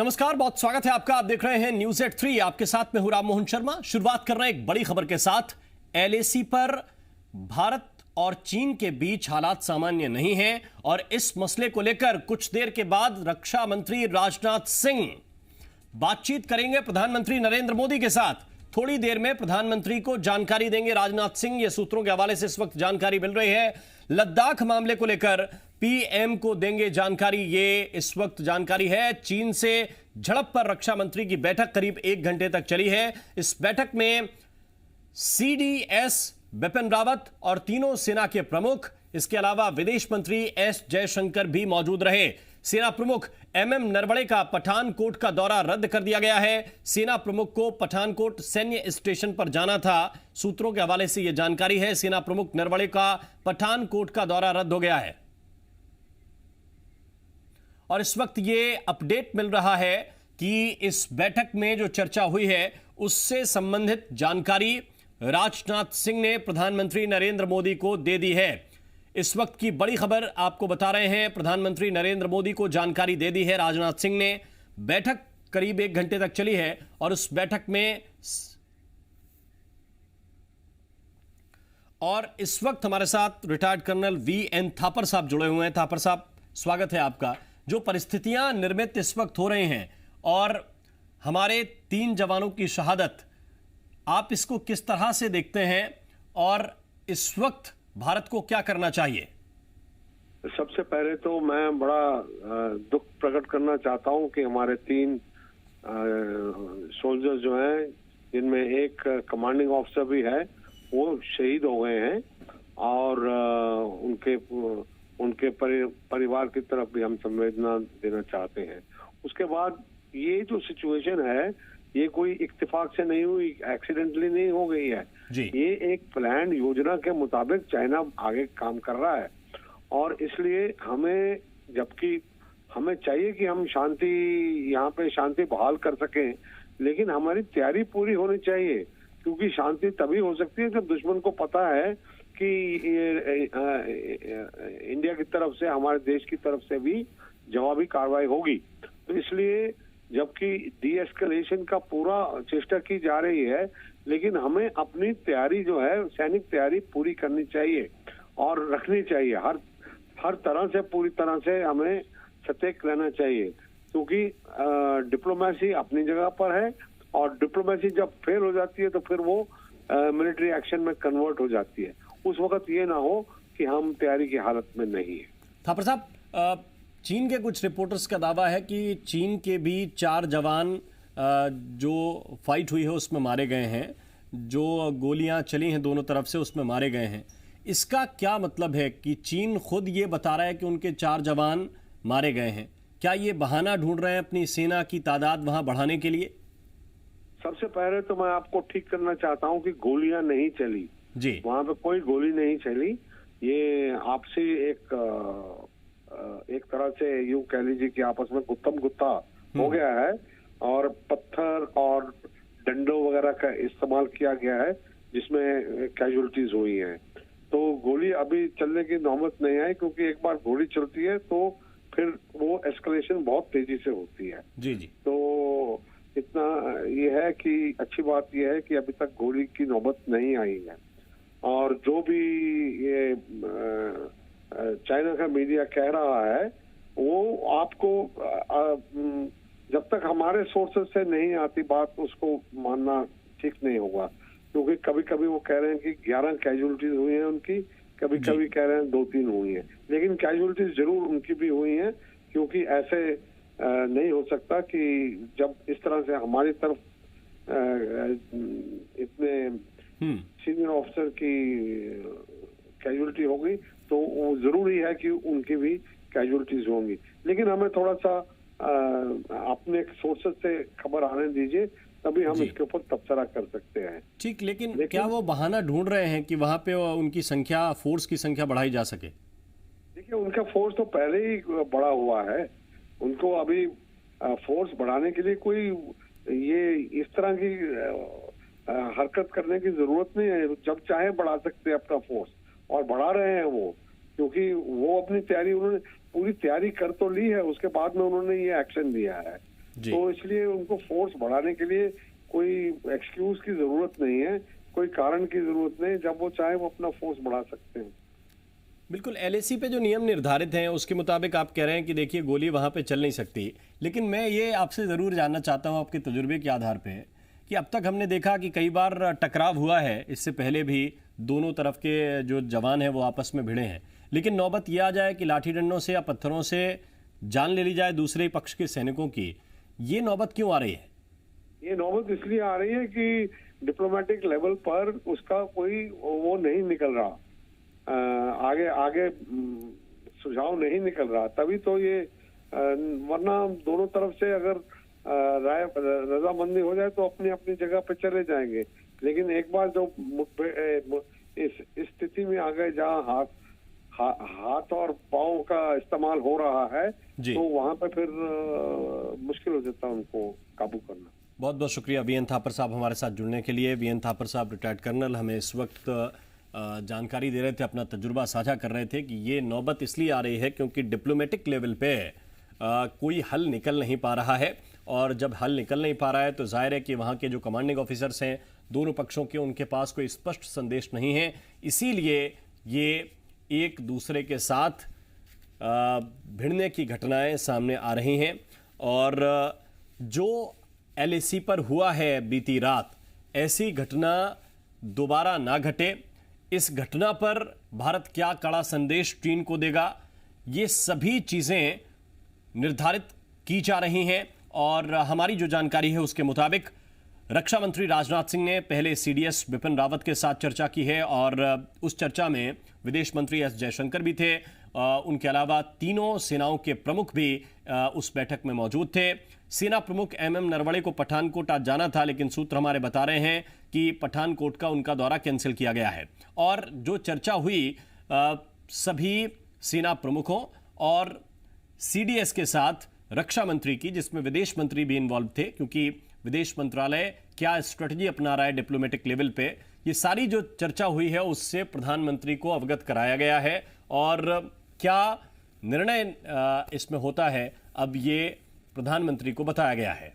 नमस्कार, बहुत स्वागत है आपका। आप देख रहे हैं न्यूज एट 3। आपके साथ में हूं राम मोहन शर्मा। शुरुआत कर रहे हैं एक बड़ी खबर के साथ। एलएसी पर भारत और चीन के बीच हालात सामान्य नहीं हैं और इस मसले को लेकर कुछ देर के बाद रक्षा मंत्री राजनाथ सिंह बातचीत करेंगे प्रधानमंत्री नरेंद्र मोदी के साथ। थोड़ी देर में प्रधानमंत्री को जानकारी देंगे राजनाथ सिंह। ये सूत्रों के हवाले से इस वक्त जानकारी मिल रही है। लद्दाख मामले को लेकर पीएम को देंगे जानकारी, ये इस वक्त जानकारी है। चीन से झड़प पर रक्षा मंत्री की बैठक करीब 1 घंटे तक चली है। इस बैठक में सीडीएस बिपिन रावत और तीनों सेना के प्रमुख, इसके अलावा विदेश मंत्री एस जयशंकर भी मौजूद रहे। सेना प्रमुख एमएम नरवणे का पठानकोट का दौरा रद्द कर दिया गया है। सेना प्रमुख को पठानकोट सैन्य स्टेशन पर जाना था। सूत्रों के हवाले से यह जानकारी है। सेना प्रमुख नरवणे का पठानकोट का दौरा रद्द हो गया है और इस वक्त ये अपडेट मिल रहा है कि इस बैठक में जो चर्चा हुई है उससे संबंधित जानकारी राजनाथ सिंह ने प्रधानमंत्री नरेंद्र मोदी को दे दी है। इस वक्त की बड़ी खबर आपको बता रहे हैं। प्रधानमंत्री नरेंद्र मोदी को जानकारी दे दी है राजनाथ सिंह ने। बैठक करीब 1 घंटे तक चली है और उस बैठक में और इस वक्त हमारे साथ रिटायर्ड कर्नल वीएन थापर साहब जुड़े हुए हैं। थापर साहब, स्वागत है आपका। जो परिस्थितियां निर्मित इस वक्त हो रही हैं और हमारे 3 जवानों की शहादत, आप इसको किस तरह से देखते हैं और इस वक्त भारत को क्या करना चाहिए? सबसे पहले तो मैं बड़ा दुख प्रकट करना चाहता हूं कि हमारे 3 सोल्जर्स जो हैं, जिनमें एक कमांडिंग ऑफिसर भी है, वो शहीद हो गए हैं और उनके परिवार की तरफ भी हम संवेदना देना चाहते हैं। उसके बाद ये जो सिचुएशन है, ये कोई इत्तेफाक से नहीं हुई, एक्सीडेंटली नहीं हो गई है जी। ये एक प्लान योजना के मुताबिक चाइना आगे काम कर रहा है और इसलिए जबकि हमें चाहिए कि हम यहाँ पे शांति बहाल कर सकें, लेकिन हमारी तैयारी पूरी होनी चाहिए, क्योंकि शांति तभी हो सकती है जब दुश्मन को पता है कि इंडिया की तरफ से, हमारे देश की तरफ से भी जवाबी कार्रवाई होगी। तो इसलिए जबकि डी एस्केलेशन का पूरा चेष्टा की जा रही है, लेकिन हमें अपनी तैयारी जो है, सैनिक तैयारी पूरी करनी चाहिए और रखनी चाहिए। हर तरह से, पूरी तरह से हमें सतर्क रहना चाहिए, क्योंकि डिप्लोमेसी अपनी जगह पर है और डिप्लोमेसी जब फेल हो जाती है तो फिर वो मिलिट्री एक्शन में कन्वर्ट हो जाती है। उस वक्त ये ना हो कि हम तैयारी की हालत में नहीं है। थापर साहब, चीन के कुछ रिपोर्टर्स का दावा है कि चीन के भी 4 जवान जो फाइट हुई है उसमें मारे गए हैं, जो गोलियां चली हैं दोनों तरफ से उसमें मारे गए हैं। इसका क्या मतलब है कि चीन खुद ये बता रहा है कि उनके 4 जवान मारे गए हैं? क्या ये बहाना ढूंढ रहे हैं अपनी सेना की तादाद वहां बढ़ाने के लिए? सबसे पहले तो मैं आपको ठीक करना चाहता हूं कि गोलियां नहीं चली जी, वहां पे कोई गोली नहीं चली। ये आपसी एक तरह से यूं कह लीजिए कि आपस में गुत्थम गुत्था हो गया है और पत्थर और डंडों वगैरह का इस्तेमाल किया गया है, जिसमें कैजुअलिटीज हुई हैं। तो गोली अभी चलने की नौबत नहीं आई, क्योंकि एक बार गोली चलती है तो फिर वो एस्केलेशन बहुत तेजी से होती है। जी जी। तो इतना ये है कि अच्छी बात ये है कि अभी तक गोली की नौबत नहीं आई है। और जो भी ये चाइना का मीडिया कह रहा है, वो आपको जब तक हमारे सोर्सेज से नहीं आती बात, उसको मानना ठीक नहीं होगा, क्योंकि कभी कभी वो कह रहे हैं कि 11 कैजुअलिटीज हुई हैं उनकी, कभी कभी कह रहे हैं 2-3 हुई हैं, लेकिन कैजुअलिटीज जरूर उनकी भी हुई हैं, क्योंकि ऐसे नहीं हो सकता कि जब इस तरह से हमारी तरफ इतने सीनियर ऑफिसर की कैजुअलिटी होगी, तो वो जरूरी है कि उनकी भी कैजुअलिटीज होंगी। लेकिन हमें थोड़ा सा अपने सोर्सेज से खबर आने दीजिए, तभी हम इसके ऊपर तबसरा कर सकते हैं। ठीक, लेकिन क्या वो बहाना ढूंढ रहे हैं कि वहां पे उनकी संख्या, फोर्स की संख्या बढ़ाई जा सके? देखिए, उनका फोर्स तो पहले ही बढ़ा हुआ है। उनको अभी फोर्स बढ़ाने के लिए कोई ये इस तरह की हरकत करने की जरूरत नहीं है। जब चाहे बढ़ा सकते हैं अपना फोर्स, और बढ़ा रहे हैं वो, क्योंकि वो अपनी तैयारी, उन्होंने पूरी तैयारी कर तो ली है, उसके बाद में उन्होंने ये एक्शन लिया है। जी। तो इसलिए उनको फोर्स बढ़ाने के लिए कोई एक्सक्यूज की जरूरत नहीं है, कोई कारण की जरूरत नहीं। जब वो चाहे वो अपना फोर्स बढ़ा सकते हैं। बिल्कुल, एलएसी पे जो नियम निर्धारित हैं उसके मुताबिक आप कह रहे हैं कि देखिए गोली वहाँ पे चल नहीं सकती, लेकिन मैं ये आपसे ज़रूर जानना चाहता हूँ आपके तजुर्बे के आधार पे कि अब तक हमने देखा कि कई बार टकराव हुआ है, इससे पहले भी दोनों तरफ के जो जवान हैं वो आपस में भिड़े हैं, लेकिन नौबत यह आ जाए कि लाठी डंडों से या पत्थरों से जान ले ली जाए दूसरे पक्ष के सैनिकों की, ये नौबत क्यों आ रही है? ये नौबत इसलिए आ रही है कि डिप्लोमेटिक लेवल पर उसका कोई वो नहीं निकल रहा, आगे आगे सुझाव नहीं निकल रहा, तभी तो ये वरना दोनों तरफ से अगर राय रजामंदी हो जाए तो अपनी अपनी जगह पे चले जाएंगे। लेकिन एक बार जो इस स्थिति में आ गए जहाँ हाथ और पाँव का इस्तेमाल हो रहा है, तो वहां पे फिर मुश्किल हो जाता है उनको काबू करना। बहुत बहुत शुक्रिया वीएन थापर साहब हमारे साथ जुड़ने के लिए। वीएन थापर साहब रिटायर्ड कर्नल हमें इस वक्त जानकारी दे रहे थे, अपना तजुर्बा साझा कर रहे थे कि ये नौबत इसलिए आ रही है क्योंकि डिप्लोमेटिक लेवल पे कोई हल निकल नहीं पा रहा है, और जब हल निकल नहीं पा रहा है तो जाहिर है कि वहाँ के जो कमांडिंग ऑफिसर्स हैं दोनों पक्षों के, उनके पास कोई स्पष्ट संदेश नहीं है, इसीलिए ये एक दूसरे के साथ भिड़ने की घटनाएं सामने आ रही हैं। और जो एलएसी पर हुआ है बीती रात, ऐसी घटना दोबारा ना घटे, इस घटना पर भारत क्या कड़ा संदेश चीन को देगा, ये सभी चीजें निर्धारित की जा रही हैं। और हमारी जो जानकारी है उसके मुताबिक रक्षा मंत्री राजनाथ सिंह ने पहले सीडीएस बिपिन रावत के साथ चर्चा की है, और उस चर्चा में विदेश मंत्री एस जयशंकर भी थे, उनके अलावा तीनों सेनाओं के प्रमुख भी उस बैठक में मौजूद थे। सेना प्रमुख एमएम नरवणे को पठानकोट आज जाना था, लेकिन सूत्र हमारे बता रहे हैं कि पठानकोट का उनका दौरा कैंसिल किया गया है। और जो चर्चा हुई सभी सेना प्रमुखों और सीडीएस के साथ रक्षा मंत्री की, जिसमें विदेश मंत्री भी इन्वॉल्व थे, क्योंकि विदेश मंत्रालय क्या स्ट्रेटजी अपना रहा है डिप्लोमेटिक लेवल पे, ये सारी जो चर्चा हुई है उससे प्रधानमंत्री को अवगत कराया गया है। और क्या निर्णय इसमें होता है अब ये प्रधानमंत्री को बताया गया है।